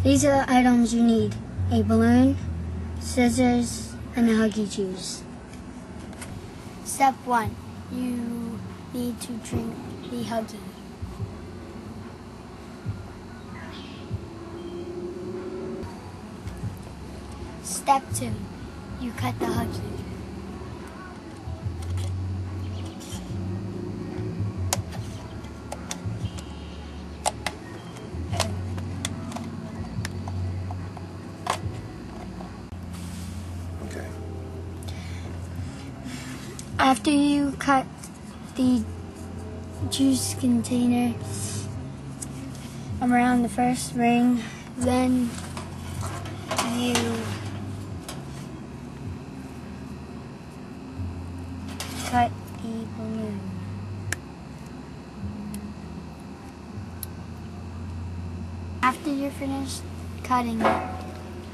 These are the items you need: a balloon, scissors, and a Huggy juice. Step 1. You need to drink the Huggy. Step 2. You cut the Huggy. After you cut the juice container around the first ring, then you cut the balloon. After you're finished cutting it,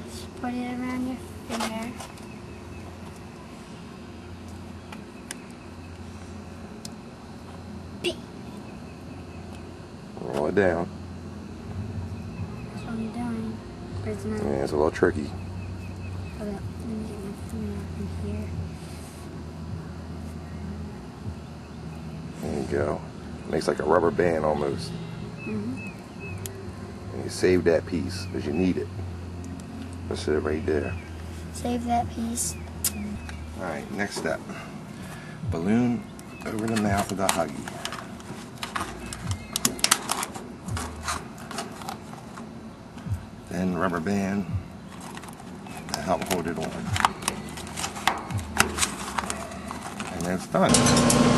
just put it around your finger. Roll it down. That's what I'm doing. But it's not. Yeah, it's a little tricky. Hold up. Let me get my finger up in here. There you go. Makes like a rubber band almost. And you save that piece because you need it. That's it right there. Save that piece. Alright, next step. Balloon over the mouth of the Huggy. Then rubber band to help hold it on. And that's done.